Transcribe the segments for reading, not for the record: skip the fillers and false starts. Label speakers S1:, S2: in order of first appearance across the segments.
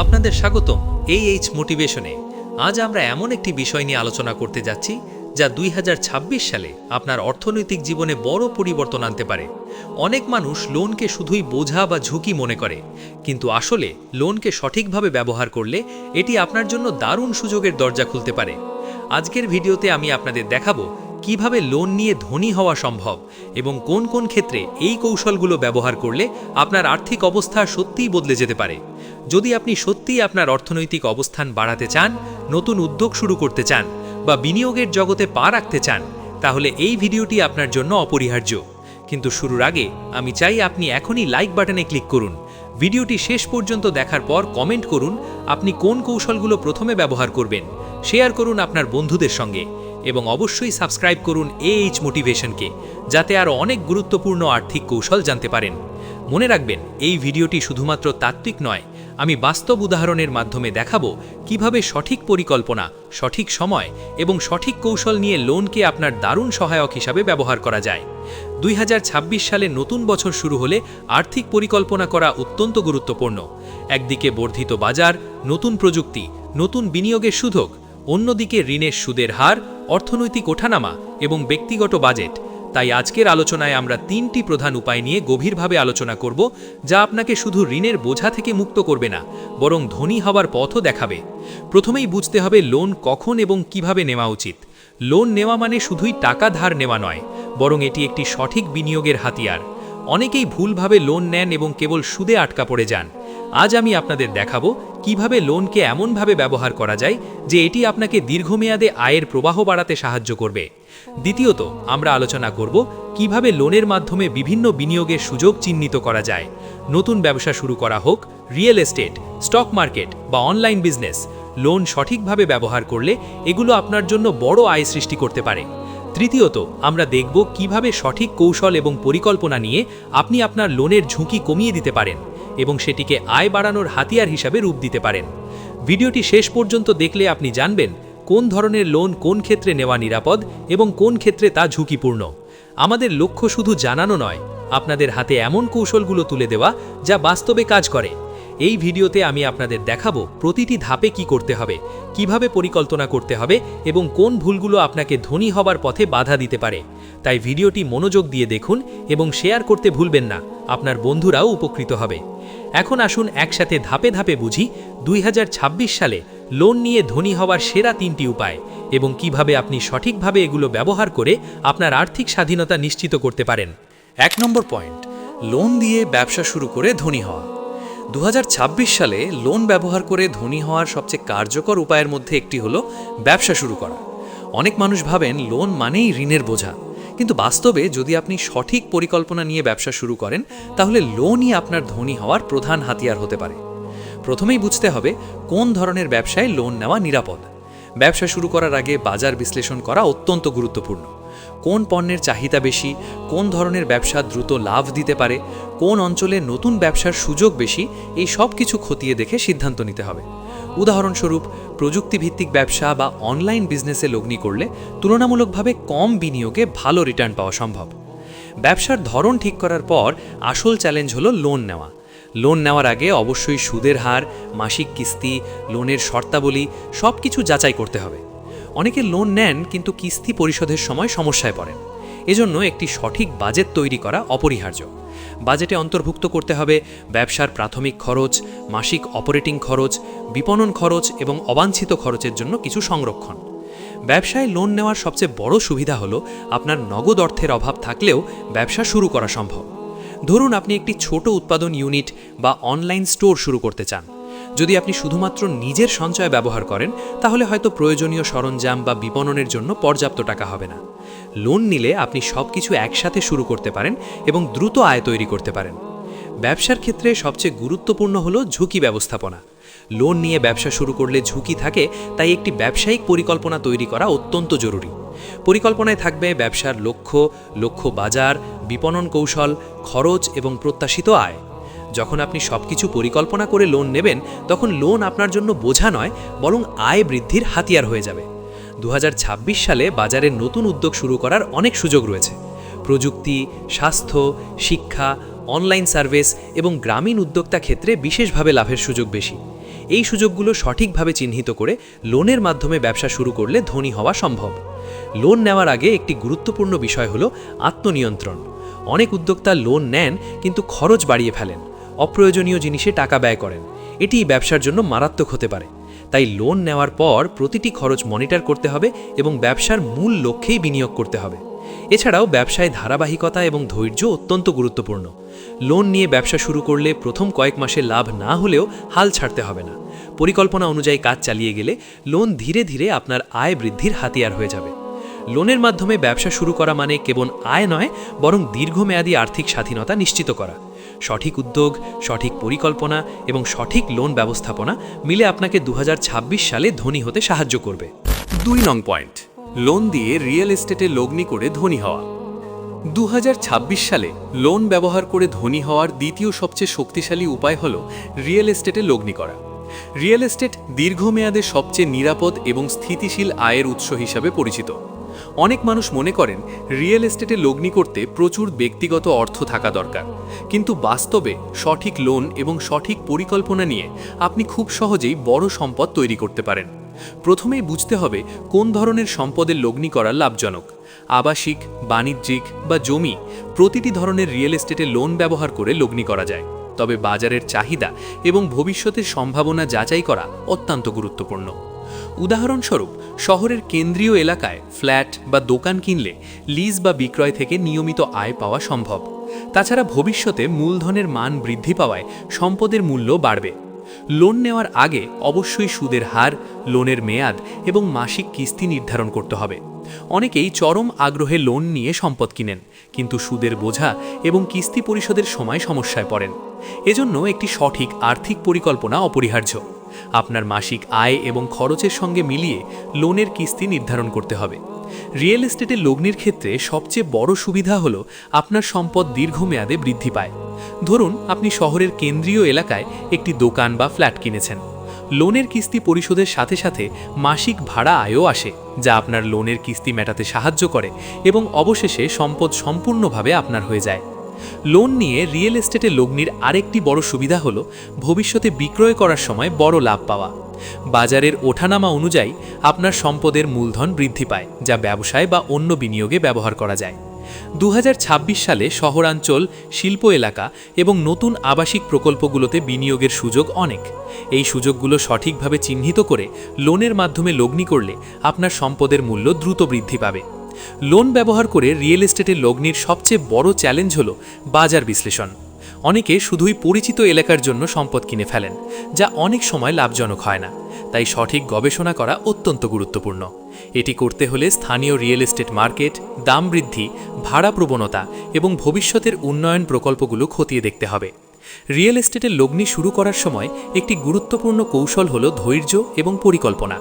S1: আপনাদের স্বাগতম এইচ মোটিভেশনে। আজ আমরা এমন একটি বিষয় নিয়ে আলোচনা করতে যাচ্ছি যা 2026 সালে আপনার অর্থনৈতিক জীবনে বড় পরিবর্তন আনতে পারে। অনেক মানুষ লোনকে শুধুই বোঝা বা ঝুঁকি মনে করে, কিন্তু আসলে লোনকে সঠিকভাবে ব্যবহার করলে এটি আপনার জন্য দারুণ সুযোগের দরজা খুলতে পারে। আজকের ভিডিওতে আমি আপনাদের দেখাবো কিভাবে লোন নিয়ে ধনী হওয়া সম্ভব এবং কোন কোন ক্ষেত্রে এই কৌশলগুলো ব্যবহার করলে আপনার আর্থিক অবস্থা সত্যিই বদলে যেতে পারে। যদি আপনি সত্যিই আপনার অর্থনৈতিক অবস্থান বাড়াতে চান, নতুন উদ্যোগ শুরু করতে চান বা বিনিয়োগের জগতে পা রাখতে চান, তাহলে এই ভিডিওটি আপনার জন্য অপরিহার্য। কিন্তু শুরুর আগে আমি চাই আপনি এখনই লাইক বাটনে ক্লিক করুন। ভিডিওটি শেষ পর্যন্ত দেখার পর কমেন্ট করুন আপনি কোন কৌশলগুলো প্রথমে ব্যবহার করবেন। শেয়ার করুন আপনার বন্ধুদের সঙ্গে এবং অবশ্যই সাবস্ক্রাইব করুন এইচ মোটিভেশনকে, যাতে আরও অনেক গুরুত্বপূর্ণ আর্থিক কৌশল জানতে পারেন। মনে রাখবেন, এই ভিডিওটি শুধুমাত্র তাত্ত্বিক নয়, আমি বাস্তব উদাহরণের মাধ্যমে দেখাবো কিভাবে সঠিক পরিকল্পনা, সঠিক সময় এবং সঠিক কৌশল নিয়ে লোনকে আপনার দারুণ সহায়ক হিসাবে ব্যবহার করা যায়। 2026 সালে নতুন বছর শুরু হলে আর্থিক পরিকল্পনা করা অত্যন্ত গুরুত্বপূর্ণ। একদিকে বর্ধিত বাজার, নতুন প্রযুক্তি, নতুন বিনিয়োগের সুযোগ, অন্যদিকে ঋণের সুদের হার, অর্থনৈতিক ওঠানামা এবং ব্যক্তিগত বাজেট। তাই আজকের আলোচনায় আমরা 3টি প্রধান উপায় নিয়ে গভীরভাবে আলোচনা করব, যা আপনাকে শুধু ঋণের বোঝা থেকে মুক্ত করবে না, বরং ধনী হওয়ার পথও দেখাবে। প্রথমেই বুঝতে হবে লোন কখন এবং কিভাবে নেওয়া উচিত। লোন নেওয়া মানে শুধুই টাকা ধার নেওয়া নয়, বরং এটি একটি সঠিক বিনিয়োগের হাতিয়ার। অনেকেই ভুলভাবে লোন নেন এবং কেবল সুদে আটকা পড়ে যান। আজ আমি আপনাদের দেখাবো কিভাবে লোনকে এমনভাবে ব্যবহার করা যায় যে এটি আপনাকে দীর্ঘমেয়াদে আয়ের প্রবাহ বাড়াতে সাহায্য করবে। দ্বিতীয়ত, আমরা আলোচনা করব কিভাবে লোনের মাধ্যমে বিভিন্ন বিনিয়োগের সুযোগ চিহ্নিত করা যায়। নতুন ব্যবসা শুরু করা হোক, রিয়েল এস্টেট, স্টক মার্কেট বা অনলাইন বিজনেস, লোন সঠিকভাবে ব্যবহার করলে এগুলো আপনার জন্য বড় আয় সৃষ্টি করতে পারে। তৃতীয়ত, আমরা দেখব কিভাবে সঠিক কৌশল এবং পরিকল্পনা নিয়ে আপনি আপনার লোনের ঝুঁকি কমিয়ে দিতে পারেন এবং সেটিকে আয় বাড়ানোর হাতিয়ার হিসাবে রূপ দিতে পারেন। ভিডিওটি শেষ পর্যন্ত দেখলে আপনি জানবেন কোন ধরনের লোন কোন ক্ষেত্রে নেওয়া নিরাপদ এবং কোন ক্ষেত্রে তা ঝুঁকিপূর্ণ। আমাদের লক্ষ্য শুধু জানানো নয়, আপনাদের হাতে এমন কৌশলগুলো তুলে দেওয়া যা বাস্তবে কাজ করে। এই ভিডিওতে আমি আপনাদের দেখাবো প্রতিটি ধাপে কি করতে হবে, কিভাবে পরিকল্পনা করতে হবে এবং কোন ভুলগুলো আপনাকে ধনী হবার পথে বাধা দিতে পারে। তাই ভিডিওটি মনোযোগ দিয়ে দেখুন এবং শেয়ার করতে ভুলবেন না, আপনার বন্ধুরাও উপকৃত হবে। এখন আসুন একসাথে ধাপে ধাপে বুঝি 2026 সালে লোন নিয়ে ধনী হওয়ার সেরা 3টি উপায় এবং কিভাবে আপনি সঠিকভাবে এগুলো ব্যবহার করে আপনার আর্থিক স্বাধীনতা নিশ্চিত করতে পারেন।
S2: 1 নম্বর পয়েন্ট, লোন দিয়ে ব্যবসা শুরু করে ধনী হওয়া। 2026 সালে লোন ব্যবহার করে ধনী হওয়ার সবচেয়ে কার্যকর উপায়ের মধ্যে একটি হলো ব্যবসা শুরু করা। অনেক মানুষ ভাবেন লোন মানেই ঋণের বোঝা, কিন্তু বাস্তবে যদি আপনি সঠিক পরিকল্পনা নিয়ে ব্যবসা শুরু করেন, তাহলে লোনই আপনার ধনী হওয়ার প্রধান হাতিয়ার হতে পারে। প্রথমেই বুঝতে হবে কোন ধরনের ব্যবসায় লোন নেওয়া নিরাপদ। ব্যবসা শুরু করার আগে বাজার বিশ্লেষণ করা অত্যন্ত গুরুত্বপূর্ণ। কোন পণ্যের চাহিদা বেশি, কোন ধরনের ব্যবসা দ্রুত লাভ দিতে পারে, কোন অঞ্চলে নতুন ব্যবসার সুযোগ বেশি, এই সব কিছু খতিয়ে দেখে সিদ্ধান্ত নিতে হবে। উদাহরণস্বরূপ, প্রযুক্তিভিত্তিক ব্যবসা বা অনলাইন বিজনেসে লগ্নি করলে তুলনামূলকভাবে কম বিনিয়োগে ভালো রিটার্ন পাওয়া সম্ভব। ব্যবসার ধরন ঠিক করার পর আসল চ্যালেঞ্জ হলো লোন নেওয়া। লোন নেওয়ার আগে অবশ্যই সুদের হার, মাসিক কিস্তি, লোনের শর্তাবলী সব কিছু যাচাই করতে হবে। অনেকে লোন নেন কিন্তু কিস্তি পরিশোধের সময় সমস্যায় পড়েন। এজন্য একটি সঠিক বাজেট তৈরি করা অপরিহার্য। বাজেটে অন্তর্ভুক্ত করতে হবে ব্যবসার প্রাথমিক খরচ, মাসিক অপারেটিং খরচ, বিপণন খরচ এবং অবাঞ্ছিত খরচের জন্য কিছু সংরক্ষণ। ব্যবসায় লোন নেওয়ার সবচেয়ে বড় সুবিধা হলো আপনার নগদ অর্থের অভাব থাকলেও ব্যবসা শুরু করা সম্ভব। ধরুন আপনি একটি ছোট উৎপাদন ইউনিট বা অনলাইন স্টোর শুরু করতে চান। যদি আপনি শুধুমাত্র নিজের সঞ্চয় ব্যবহার করেন, তাহলে হয়তো প্রয়োজনীয় সরঞ্জাম বা বিপণনের জন্য পর্যাপ্ত টাকা হবে না। লোন নিলে আপনি সবকিছু একসাথে শুরু করতে পারেন এবং দ্রুত আয় তৈরি করতে পারেন। ব্যবসার ক্ষেত্রে সবচেয়ে গুরুত্বপূর্ণ হলো ঝুঁকি ব্যবস্থাপনা। লোন নিয়ে ব্যবসা শুরু করলে ঝুঁকি থাকে, তাই একটি ব্যবসায়িক পরিকল্পনা তৈরি করা অত্যন্ত জরুরি। পরিকল্পনায় থাকবে ব্যবসার লক্ষ্য বাজার, বিপণন কৌশল, খরচ এবং প্রত্যাশিত আয়। যখন আপনি সবকিছু পরিকল্পনা করে লোন নেবেন, তখন লোন আপনার জন্য বোঝা নয়, বরং আয় বৃদ্ধির হাতিয়ার হয়ে যাবে। 2026 সালে বাজারে নতুন উদ্যোগ শুরু করার অনেক সুযোগ রয়েছে। প্রযুক্তি, স্বাস্থ্য, শিক্ষা, অনলাইন সার্ভিস এবং গ্রামীণ উদ্যোক্তা ক্ষেত্রে বিশেষভাবে লাভের সুযোগ বেশি। এই সুযোগগুলো সঠিকভাবে চিহ্নিত করে লোনের মাধ্যমে ব্যবসা শুরু করলে ধনী হওয়া সম্ভব। লোন নেওয়ার আগে একটি গুরুত্বপূর্ণ বিষয় হলো আত্মনিয়ন্ত্রণ। অনেক উদ্যোক্তা লোন নেন কিন্তু খরচ বাড়িয়ে ফেলেন, অপ্রয়োজনীয় জিনিসে টাকা ব্যয় করেন। এটি ব্যবসার জন্য মারাত্মক হতে পারে। তাই লোন নেওয়ার পর প্রতিটি খরচ মনিটর করতে হবে এবং ব্যবসার মূল লক্ষ্যেই বিনিয়োগ করতে হবে। এছাড়াও ব্যবসায় ধারাবাহিকতা এবং ধৈর্য অত্যন্ত গুরুত্বপূর্ণ। লোন নিয়ে ব্যবসা শুরু করলে প্রথম কয়েক মাসে লাভ না হলেও হাল ছাড়তে হবে না। পরিকল্পনা অনুযায়ী কাজ চালিয়ে গেলে লোন ধীরে ধীরে আপনার আয় বৃদ্ধির হাতিয়ার হয়ে যাবে। লোনের মাধ্যমে ব্যবসা শুরু করা মানে কেবল আয় নয়, বরং দীর্ঘমেয়াদী আর্থিক স্বাধীনতা নিশ্চিত করা। সঠিক উদ্যোগ, সঠিক পরিকল্পনা এবং সঠিক লোন ব্যবস্থাপনা মিলে আপনাকে 2026 সালে ধনী হতে সাহায্য করবে।
S3: 2 নং পয়েন্ট, লোন দিয়ে রিয়েল এস্টেটে লগ্নি করে ধনী হওয়া। 2026 সালে লোন ব্যবহার করে ধনী হওয়ার দ্বিতীয় সবচেয়ে শক্তিশালী উপায় হল রিয়েল এস্টেটে লগ্নি করা। রিয়েল এস্টেট দীর্ঘমেয়াদে সবচেয়ে নিরাপদ এবং স্থিতিশীল আয়ের উৎস হিসাবে পরিচিত। অনেক মানুষ মনে করেন রিয়েল এস্টেটে লগ্নি করতে প্রচুর ব্যক্তিগত অর্থ থাকা দরকার, কিন্তু বাস্তবে সঠিক লোন এবং সঠিক পরিকল্পনা নিয়ে আপনি খুব সহজেই বড় সম্পদ তৈরি করতে পারেন। প্রথমেই বুঝতে হবে কোন ধরনের সম্পদের লগ্নি করা লাভজনক। আবাসিক, বাণিজ্যিক বা জমি, প্রতিটি ধরনের রিয়েল এস্টেটে লোন ব্যবহার করে লগ্নি করা যায়। তবে বাজারের চাহিদা এবং ভবিষ্যতের সম্ভাবনা যাচাই করা অত্যন্ত গুরুত্বপূর্ণ। উদাহরণস্বরূপ, শহরের কেন্দ্রীয় এলাকায় ফ্ল্যাট বা দোকান কিনলে লিজ বা বিক্রয় থেকে নিয়মিত আয় পাওয়া সম্ভব। তাছাড়া ভবিষ্যতে মূলধনের মান বৃদ্ধি পাওয়ায় সম্পদের মূল্য বাড়বে। লোন নেওয়ার আগে অবশ্যই সুদের হার, লোনের মেয়াদ এবং মাসিক কিস্তি নির্ধারণ করতে হবে। অনেকেই চরম আগ্রহে লোন নিয়ে সম্পদ কিনেন, কিন্তু সুদের বোঝা এবং কিস্তি পরিশোধের সময় সমস্যায় পড়েন। এজন্য একটি সঠিক আর্থিক পরিকল্পনা অপরিহার্য। আপনার মাসিক আয় এবং খরচের সঙ্গে মিলিয়ে লোনের কিস্তি নির্ধারণ করতে হবে। রিয়েল এস্টেটে লগ্নির ক্ষেত্রে সবচেয়ে বড় সুবিধা হলো আপনার সম্পদ দীর্ঘমেয়াদে বৃদ্ধি পায়। ধরুন, আপনি শহরের কেন্দ্রীয় এলাকায় একটি দোকান বা ফ্ল্যাট কিনেছেন। লোনের কিস্তি পরিশোধের সাথে সাথে মাসিক ভাড়া আয়ও আসে, যা আপনার লোনের কিস্তি মেটাতে সাহায্য করে এবং অবশেষে সম্পদ সম্পূর্ণভাবে আপনার হয়ে যায়। লোন নিয়ে রিয়েল এস্টেটে লগ্নির আরেকটি বড় সুবিধা হলো ভবিষ্যতে বিক্রয় করার সময় বড় লাভ পাওয়া। বাজারের ওঠানামা অনুযায়ী আপনার সম্পদের মূলধন বৃদ্ধি পায়, যা ব্যবসায় বা অন্য বিনিয়োগে ব্যবহার করা যায়। 2026 সালে শহরাঞ্চল, শিল্প এলাকা এবং নতুন আবাসিক প্রকল্পগুলোতে বিনিয়োগের সুযোগ অনেক। এই সুযোগগুলো সঠিকভাবে চিহ্নিত করে লোনের মাধ্যমে লগ্নি করলে আপনার সম্পদের মূল্য দ্রুত বৃদ্ধি পাবে। লোন ব্যবহার করে রিয়েল এস্টেটে লগ্নির সবচেয়ে বড় চ্যালেঞ্জ হলো বাজার বিশ্লেষণ। অনেকে শুধুই পরিচিত এলাকার জন্য সম্পদ কিনে ফেলেন, যা অনেক সময় লাভজনক হয় না। তাই সঠিক গবেষণা করা অত্যন্ত গুরুত্বপূর্ণ। এটি করতে হলে স্থানীয় রিয়েল এস্টেট মার্কেট, দাম বৃদ্ধি, ভাড়া প্রবণতা এবং ভবিষ্যতের উন্নয়ন প্রকল্পগুলো খতিয়ে দেখতে হবে। রিয়েল এস্টেটের লগ্নি শুরু করার সময় একটি গুরুত্বপূর্ণ কৌশল হলো ধৈর্য এবং পরিকল্পনা।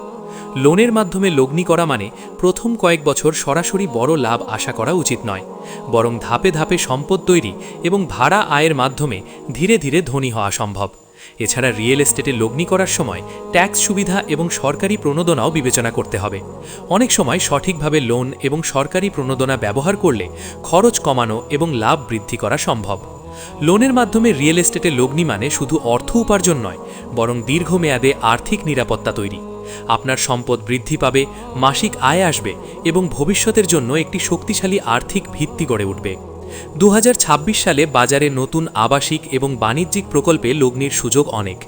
S3: লোনের মাধ্যমে লগ্নি করা মানে প্রথম কয়েক বছর সরাসরি বড় লাভ আশা করা উচিত নয়, বরং ধাপে ধাপে সম্পদ তৈরি এবং ভাড়া আয়ের মাধ্যমে ধীরে ধীরে ধনী হওয়া সম্ভব। এছাড়া রিয়েল এস্টেটে লগ্নি করার সময় ট্যাক্স সুবিধা এবং সরকারি প্রণোদনাও বিবেচনা করতে হবে। অনেক সময় সঠিকভাবে লোন এবং সরকারি প্রণোদনা ব্যবহার করলে খরচ কমানো এবং লাভ বৃদ্ধি করা সম্ভব। লোনের মাধ্যমে রিয়েল এস্টেটে লগ্নি মানে শুধু অর্থ উপার্জন নয়, বরং দীর্ঘমেয়াদে আর্থিক নিরাপত্তা তৈরি। আপনার সম্পদ বৃদ্ধি পাবে, মাসিক আয় আসবে এবং ভবিষ্যতের জন্য একটি শক্তিশালী আর্থিক ভিত্তি গড়ে উঠবে। 2026 সালে বাজারে নতুন আবাসিক এবং বাণিজ্যিক প্রকল্পে লগ্নির সুযোগ অনেক।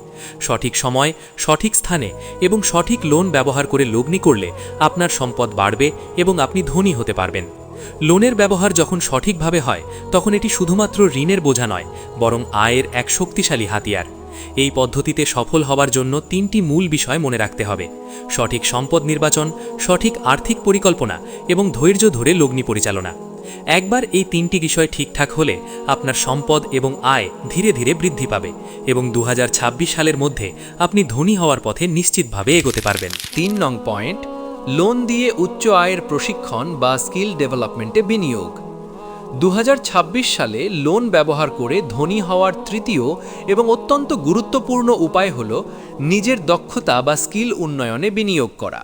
S3: সঠিক সময়, সঠিক স্থানে এবং সঠিক লোন ব্যবহার করে লগ্নি করলে আপনার সম্পদ বাড়বে এবং আপনি ধনী হতে পারবেন। লোনের ব্যবহার যখন সঠিকভাবে হয়, তখন এটি শুধুমাত্র ঋণের বোঝা নয়, বরং আয়ের এক শক্তিশালী হাতিয়ার। এই পদ্ধতিতে সফল হওয়ার জন্য 3টি মূল বিষয় মনে রাখতে হবে: সঠিক সম্পদ নির্বাচন, সঠিক আর্থিক পরিকল্পনা এবং ধৈর্য ধরে লগ্নি পরিচালনা। একবার এই 3টি বিষয় ঠিকঠাক হলে আপনার সম্পদ এবং আয় ধীরে ধীরে বৃদ্ধি পাবে এবং 2026 সালের মধ্যে আপনি ধনী হওয়ার পথে নিশ্চিতভাবে এগোতে পারবেন।
S1: 3 নং পয়েন্ট, লোন দিয়ে উচ্চ আয়ের প্রশিক্ষণ বা স্কিল ডেভেলপমেন্টে বিনিয়োগ। 2026 সালে লোন ব্যবহার করে ধনী হওয়ার তৃতীয় এবং অত্যন্ত গুরুত্বপূর্ণ উপায় হল নিজের দক্ষতা বা স্কিল উন্নয়নে বিনিয়োগ করা।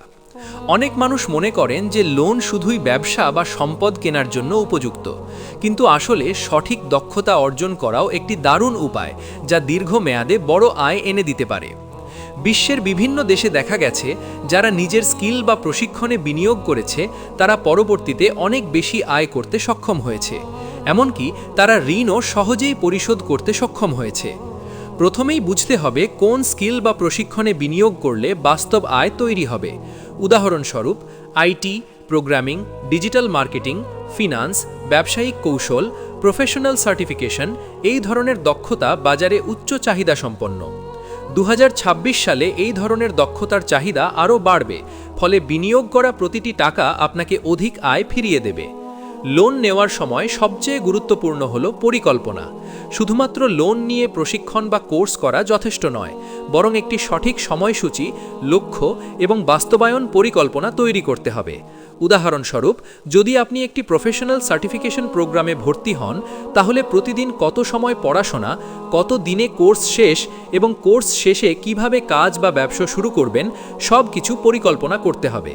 S1: অনেক মানুষ মনে করেন যে লোন শুধুই ব্যবসা বা সম্পদ কেনার জন্য উপযুক্ত, কিন্তু আসলে সঠিক দক্ষতা অর্জন করাও একটি দারুণ উপায় যা দীর্ঘমেয়াদে বড় আয় এনে দিতে পারে।
S2: বিশ্বের বিভিন্ন দেশে দেখা গেছে যারা নিজের স্কিল বা প্রশিক্ষণে বিনিয়োগ করেছে তারা পরবর্তীতে অনেক বেশি আয় করতে সক্ষম হয়েছে, এমনকি তারা ঋণও সহজেই পরিশোধ করতে সক্ষম হয়েছে। প্রথমেই বুঝতে হবে কোন স্কিল বা প্রশিক্ষণে বিনিয়োগ করলে বাস্তব আয় তৈরি হবে। উদাহরণস্বরূপ IT, programming, digital marketing, finance, ব্যবসায়িক কৌশল, প্রফেশনাল সার্টিফিকেশন এই ধরনের দক্ষতা বাজারে উচ্চ চাহিদা সম্পন্ন। 2026 সালে এই ধরনের দক্ষতার চাহিদা আরও বাড়বে, ফলে বিনিয়োগ করা প্রতিটি টাকা আপনাকে অধিক আয় ফিরিয়ে দেবে। লোন নেওয়ার সময় সবচেয়ে গুরুত্বপূর্ণ হল পরিকল্পনা। শুধুমাত্র লোন নিয়ে প্রশিক্ষণ বা কোর্স করা যথেষ্ট নয়, বরং একটি সঠিক সময়সূচি, লক্ষ্য এবং বাস্তবায়ন পরিকল্পনা তৈরি করতে হবে। উদাহরণস্বরূপ, যদি আপনি একটি প্রফেশনাল সার্টিফিকেশন প্রোগ্রামে ভর্তি হন, তাহলে প্রতিদিন কত সময় পড়াশোনা, কত দিনে কোর্স শেষ এবং কোর্স শেষে কিভাবে কাজ বা ব্যবসা শুরু করবেন সব কিছু পরিকল্পনা করতে হবে।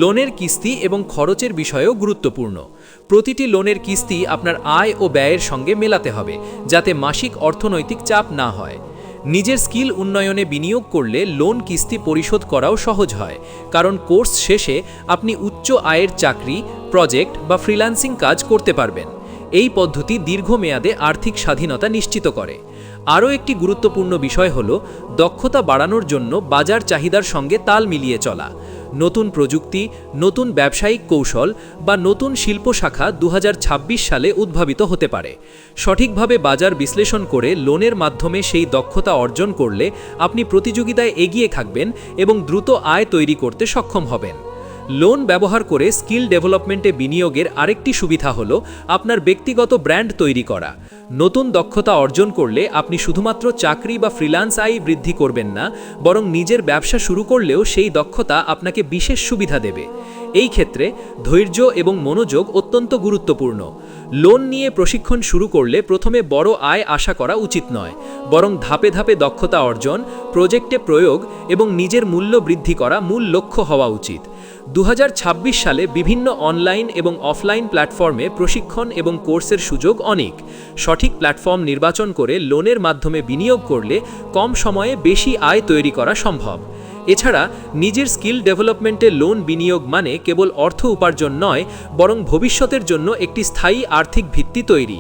S2: লোনের কিস্তি এবং খরচের বিষয়েও গুরুত্বপূর্ণ। প্রতিটি লোনের কিস্তি আপনার আয় ও ব্যয়ের সঙ্গে মেলাতে হবে, যাতে মাসিক অর্থনৈতিক চাপ না হয়। নিজের স্কিল উন্নয়নে বিনিয়োগ করলে লোন কিস্তি পরিশোধ করাও সহজ হয়, কারণ কোর্স শেষে আপনি উচ্চ আয়ের চাকরি, প্রজেক্ট বা ফ্রিল্যান্সিং কাজ করতে পারবেন। এই পদ্ধতি দীর্ঘমেয়াদে আর্থিক স্বাধীনতা নিশ্চিত করে। আরও একটি গুরুত্বপূর্ণ বিষয় হল দক্ষতা বাড়ানোর জন্য বাজার চাহিদার সঙ্গে তাল মিলিয়ে চলা। নতুন প্রযুক্তি, নতুন ব্যবসায়িক কৌশল বা নতুন শিল্প শাখা 2026 সালে উদ্ভাবিত হতে পারে। সঠিকভাবে বাজার বিশ্লেষণ করে লোনের মাধ্যমে সেই দক্ষতা অর্জন করলে আপনি প্রতিযোগিতায় এগিয়ে থাকবেন এবং দ্রুত আয় তৈরি করতে সক্ষম হবেন। লোন ব্যবহার করে স্কিল ডেভেলপমেন্টে বিনিয়োগের আরেকটি সুবিধা হল আপনার ব্যক্তিগত ব্র্যান্ড তৈরি করা। নতুন দক্ষতা অর্জন করলে আপনি শুধুমাত্র চাকরি বা ফ্রিল্যান্স আয় বৃদ্ধি করবেন না, বরং নিজের ব্যবসা শুরু করলেও সেই দক্ষতা আপনাকে বিশেষ সুবিধা দেবে। এই ক্ষেত্রে ধৈর্য এবং মনোযোগ অত্যন্ত গুরুত্বপূর্ণ। লোন নিয়ে প্রশিক্ষণ শুরু করলে প্রথমে বড় আয় আশা করা উচিত নয়, বরং ধাপে ধাপে দক্ষতা অর্জন, প্রজেক্টে প্রয়োগ এবং নিজের মূল্য বৃদ্ধি করা মূল লক্ষ্য হওয়া উচিত। 2026 সালে বিভিন্ন অনলাইন এবং অফলাইন প্ল্যাটফর্মে প্রশিক্ষণ এবং কোর্সের সুযোগ অনেক। সঠিক প্ল্যাটফর্ম নির্বাচন করে লোনের মাধ্যমে বিনিয়োগ করলে কম সময়ে বেশি আয় তৈরি করা সম্ভব। এছাড়া নিজের স্কিল ডেভেলপমেন্টে লোন বিনিয়োগ মানে কেবল অর্থ উপার্জন নয়, বরং ভবিষ্যতের জন্য একটি স্থায়ী আর্থিক ভিত্তি তৈরি।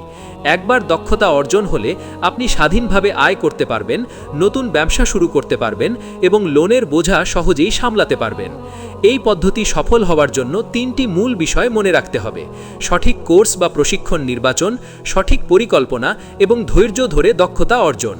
S2: একবার দক্ষতা অর্জন হলে আপনি স্বাধীনভাবে আয় করতে পারবেন, নতুন ব্যবসা শুরু করতে পারবেন এবং লোনের বোঝা সহজেই সামলাতে পারবেন। এই পদ্ধতি সফল হওয়ার জন্য 3টি মূল বিষয় মনে রাখতে হবে: সঠিক কোর্স বা প্রশিক্ষণ নির্বাচন, সঠিক পরিকল্পনা এবং ধৈর্য ধরে দক্ষতা অর্জন।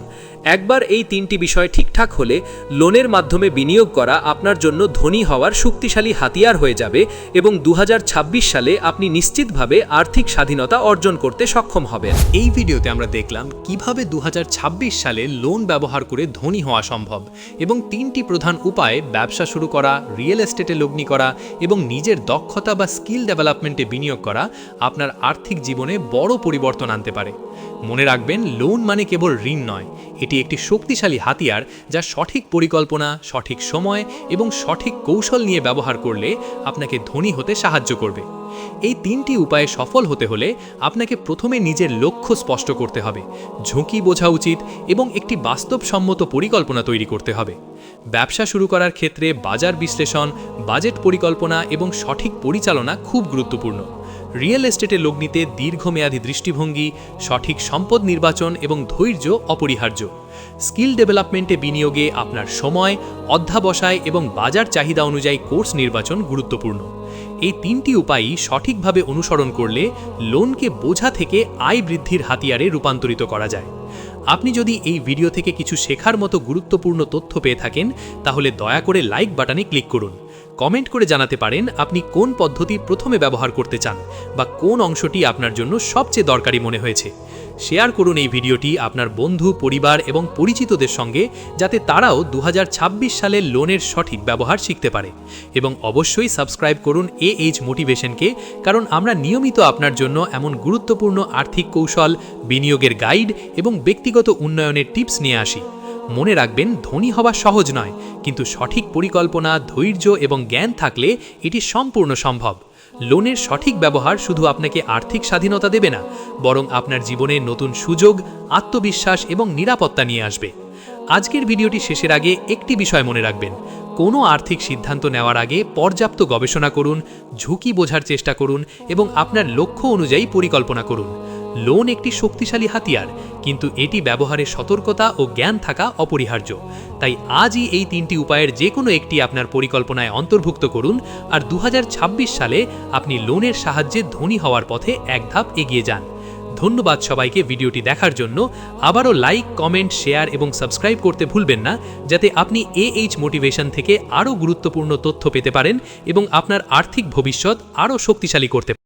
S2: একবার এই 3টি বিষয় ঠিকঠাক হলে লোনের মাধ্যমে বিনিয়োগ করা আপনার জন্য ধনী হওয়ার শক্তিশালী হাতিয়ার হয়ে যাবে এবং 2026 সালে আপনি নিশ্চিতভাবে আর্থিক স্বাধীনতা অর্জন করতে সক্ষম হবেন।
S1: এই ভিডিওতে আমরা দেখলাম কিভাবে 2026 সালে লোন ব্যবহার করে ধনী হওয়া সম্ভব এবং 3টি প্রধান উপায়ে ব্যবসা শুরু করা, রিয়েল এস্টেটে লগ্নি করা এবং নিজের দক্ষতা বা স্কিল ডেভেলপমেন্টে বিনিয়োগ করা আপনার আর্থিক জীবনে বড় পরিবর্তন আনতে পারে। মনে রাখবেন, লোন মানে কেবল ঋণ নয়, এটি একটি শক্তিশালী হাতিয়ার যা সঠিক পরিকল্পনা, সঠিক সময় এবং সঠিক কৌশল নিয়ে ব্যবহার করলে আপনাকে ধনী হতে সাহায্য করবে। এই 3টি উপায়ে সফল হতে হলে আপনাকে প্রথমে নিজের লক্ষ্য স্পষ্ট করতে হবে, ঝুঁকি বোঝা উচিত এবং একটি বাস্তবসম্মত পরিকল্পনা তৈরি করতে হবে। ব্যবসা শুরু করার ক্ষেত্রে বাজার বিশ্লেষণ, বাজেট পরিকল্পনা এবং সঠিক পরিচালনা খুব গুরুত্বপূর্ণ। রিয়েল এস্টেটে লগ্নিতে দীর্ঘমেয়াদী দৃষ্টিভঙ্গি, সঠিক সম্পদ নির্বাচন এবং ধৈর্য অপরিহার্য। স্কিল ডেভেলপমেন্টে বিনিয়োগে আপনার সময়, অধ্যাবসায় এবং বাজার চাহিদা অনুযায়ী কোর্স নির্বাচন গুরুত্বপূর্ণ। এই 3টি উপায়ই সঠিকভাবে অনুসরণ করলে লোনকে বোঝা থেকে আয় বৃদ্ধির হাতিয়ারে রূপান্তরিত করা যায়। আপনি যদি এই ভিডিও থেকে কিছু শেখার মতো গুরুত্বপূর্ণ তথ্য পেয়ে থাকেন, তাহলে দয়া করে লাইক বাটনে ক্লিক করুন। কমেন্ট করে জানাতে পারেন আপনি কোন পদ্ধতি প্রথমে ব্যবহার করতে চান বা কোন অংশটি আপনার জন্য সবচেয়ে দরকারি মনে হয়েছে। শেয়ার করুন এই ভিডিওটি আপনার বন্ধু, পরিবার এবং পরিচিতদের সঙ্গে, যাতে তারাও 2026 সালের লোনের সঠিক ব্যবহার শিখতে পারে। এবং অবশ্যই সাবস্ক্রাইব করুন AH মোটিভেশনকে, কারণ আমরা নিয়মিত আপনার জন্য এমন গুরুত্বপূর্ণ আর্থিক কৌশল, বিনিয়োগের গাইড এবং ব্যক্তিগত উন্নয়নের টিপস নিয়ে আসি। মনে রাখবেন, ধনী হওয়া সহজ নয়, কিন্তু সঠিক পরিকল্পনা, ধৈর্য এবং জ্ঞান থাকলে এটি সম্পূর্ণ সম্ভব। লোনের সঠিক ব্যবহার শুধু আপনাকে আর্থিক স্বাধীনতা দেবে না, বরং আপনার জীবনে নতুন সুযোগ, আত্মবিশ্বাস এবং নিরাপত্তা নিয়ে আসবে। আজকের ভিডিওটি শেষের আগে একটি বিষয় মনে রাখবেন, কোনো আর্থিক সিদ্ধান্ত নেওয়ার আগে পর্যাপ্ত গবেষণা করুন, ঝুঁকি বোঝার চেষ্টা করুন এবং আপনার লক্ষ্য অনুযায়ী পরিকল্পনা করুন। লোন একটি শক্তিশালী হাতিয়ার, কিন্তু এটি ব্যবহারে সতর্কতা ও জ্ঞান থাকা অপরিহার্য। তাই আজই এই 3টি উপায়ের যে কোনো একটি আপনার পরিকল্পনায় অন্তর্ভুক্ত করুন, আর 2026 সালে আপনি লোনের সাহায্যে ধনী হওয়ার পথে এক ধাপ এগিয়ে যান। ধন্যবাদ সবাইকে ভিডিওটি দেখার জন্য। আবারও লাইক, কমেন্ট, শেয়ার এবং সাবস্ক্রাইব করতে ভুলবেন না, যাতে আপনি AH মোটিভেশন থেকে আরও গুরুত্বপূর্ণ তথ্য পেতে পারেন এবং আপনার আর্থিক ভবিষ্যৎ আরও শক্তিশালী করতে পারেন।